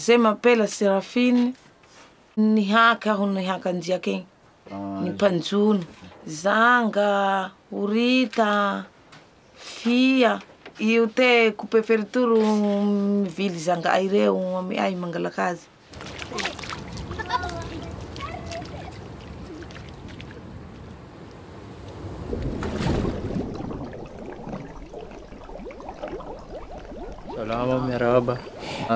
Je m'appelle Séraphine. Nihaka aho nihakanjiaka igny. Ny mpanjono, zanga, horita, fia. Io te coupe ferturo mivily zanga ireo amy ay mangalaky azy. Salama miarahaba.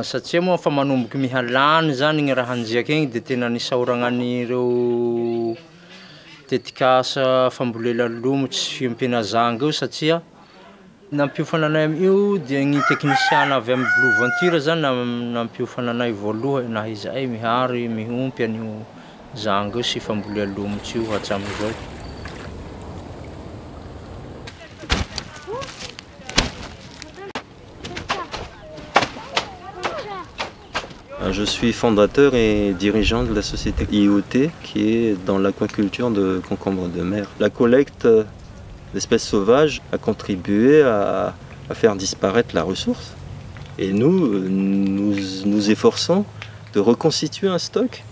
Satria moa fa manomboky mihalany zany gny raha hanjiaka igny dia tena nisaoragna an'ireo tetikasa fambolela lomo tsy fiampina zanga io satria nampiofana anay amin'io dia gny teknisiana avy amin'ny Blue Venture zany nampiofana anay voalohany na izahay mihary mihompy an'io zanga io sy fambolela lomo tsy io hatramin'izao. Je suis fondateur et dirigeant de la société IoT qui est dans l'aquaculture de concombres de mer. La collecte d'espèces sauvages a contribué à faire disparaître la ressource. Et nous efforçons de reconstituer un stock.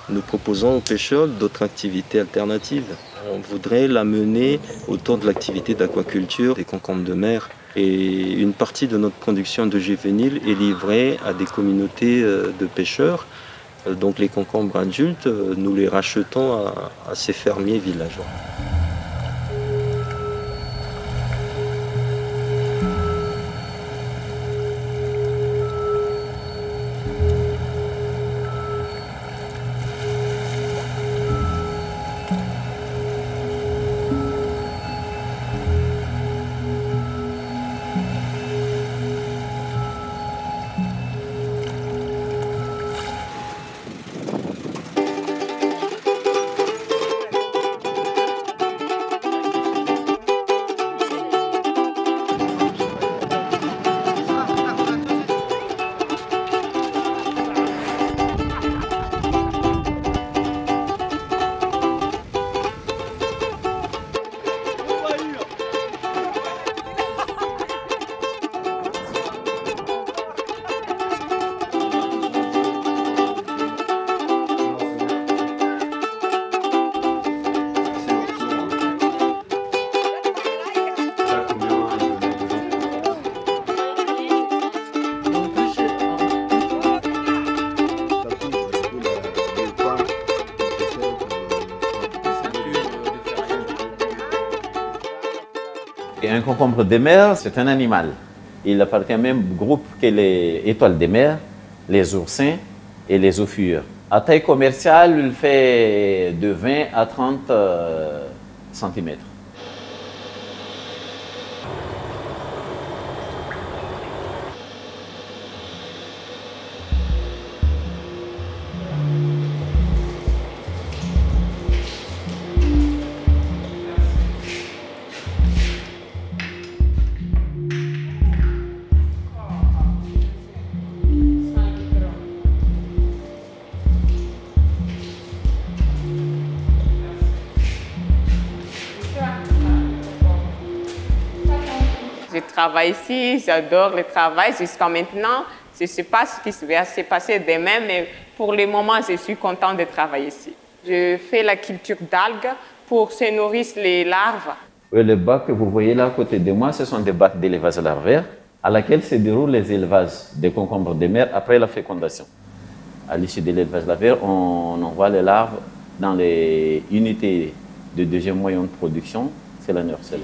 Nous proposons aux pêcheurs d'autres activités alternatives. On voudrait l'amener autour de l'activité d'aquaculture des concombres de mer. Et une partie de notre production de juvéniles est livrée à des communautés de pêcheurs. Donc les concombres adultes, nous les rachetons à ces fermiers villageois. Et un concombre de mer, c'est un animal. Il appartient au même groupe que les étoiles de mer, les oursins et les ophiures. À taille commerciale, il fait de 20 à 30 cm. Je travaille ici, j'adore le travail jusqu'à maintenant. Je ne sais pas ce qui va se passer demain, mais pour le moment, je suis contente de travailler ici. Je fais la culture d'algues pour se nourrir les larves. Les bacs que vous voyez là à côté de moi, ce sont des bacs d'élevage larvaire à laquelle se déroulent les élevages des concombres de mer après la fécondation. À l'issue de l'élevage larvaire, on envoie les larves dans les unités de deuxième moyen de production, c'est la nurserie.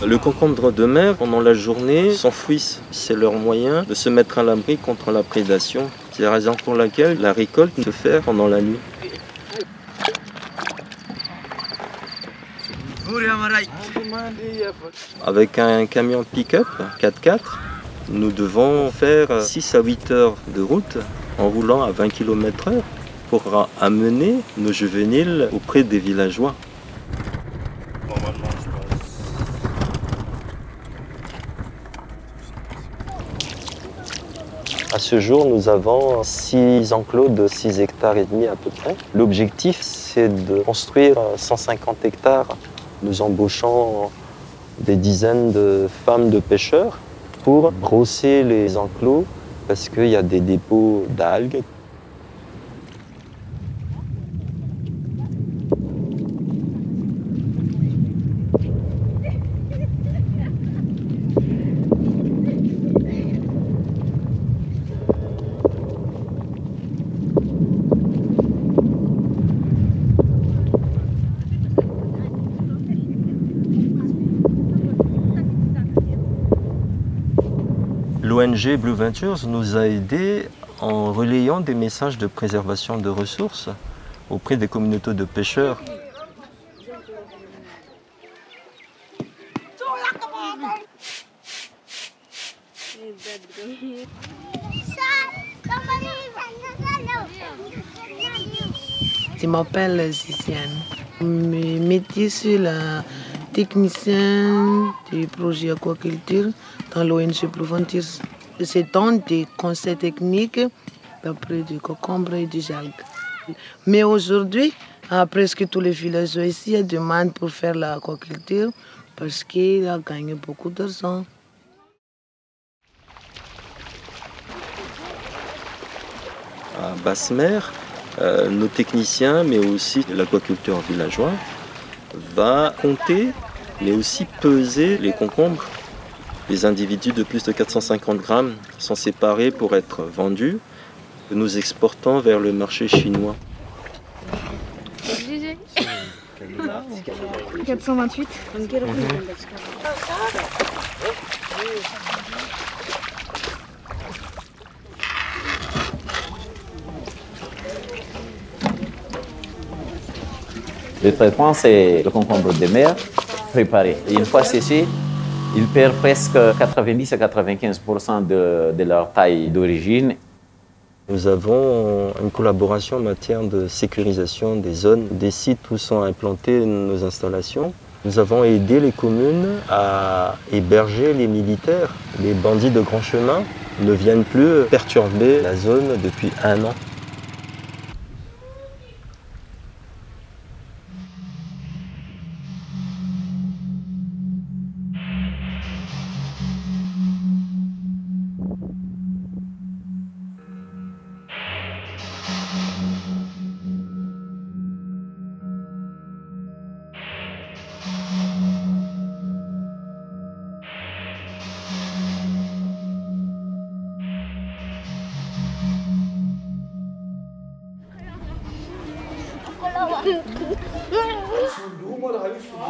Le concombre de mer, pendant la journée, s'enfouissent. C'est leur moyen de se mettre à l'abri contre la prédation. C'est la raison pour laquelle la récolte se fait pendant la nuit. Avec un camion pick-up 4x4, nous devons faire 6 à 8 heures de route en roulant à 20 km/h pour amener nos juvéniles auprès des villageois. À ce jour, nous avons 6 enclos de 6 hectares et demi à peu près. L'objectif, c'est de construire 150 hectares. Nous embauchons des dizaines de femmes de pêcheurs pour brosser les enclos parce qu'il y a des dépôts d'algues. L'ONG Blue Ventures nous a aidés en relayant des messages de préservation de ressources auprès des communautés de pêcheurs. Je m'appelle Ziciane. Mes métiers, c'est la technicien du projet aquaculture dans l'ONG Blue Ventures. C'est un des conseils techniques d'après du concombre et des algues. Mais aujourd'hui, presque tous les villageois ici demandent pour faire l'aquaculture parce qu'ils a gagné beaucoup d'argent. À basse-mer, nos techniciens, mais aussi l'aquaculture villageois, va compter, mais aussi peser les concombres. Les individus de plus de 450 grammes sont séparés pour être vendus. Nous exportons vers le marché chinois. 428. Le traitement, c'est le concombre de mer préparé. Et une fois séché, ils perdent presque 90 à 95% de leur taille d'origine. Nous avons une collaboration en matière de sécurisation des zones, des sites où sont implantées nos installations. Nous avons aidé les communes à héberger les militaires. Les bandits de grand chemin ne viennent plus perturber la zone depuis 1 an.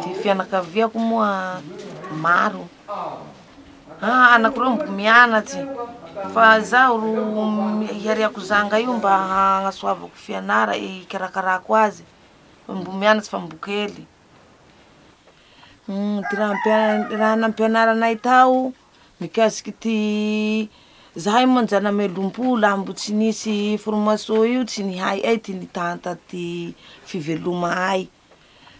Ty fianakaviako moa maro. Anako reo mbo mianatsy. Fa zaho ro hiariako zanga io mba hagnasoavako fianara ikarakarako azy. Mbo mianatsy fa mbo kely. Ty raha nampianaranay tao mikasiky ty zahay moa njana melom-po laha mbo tsy nisy formation io tsy nihay ay ty nitanta ty fiveloma ay.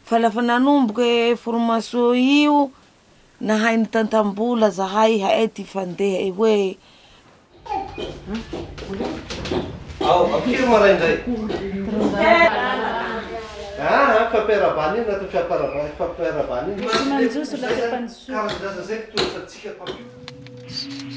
Fa lafa nanomboky formation io nahay nitantam-bola zahay hay ty fandeha hoe Afiry maraindray. Fampiarabany iny natao fampiarabany iny. Tsy manjoso la tsy mpanjoso. Karazan-draza zay tosatsika papio.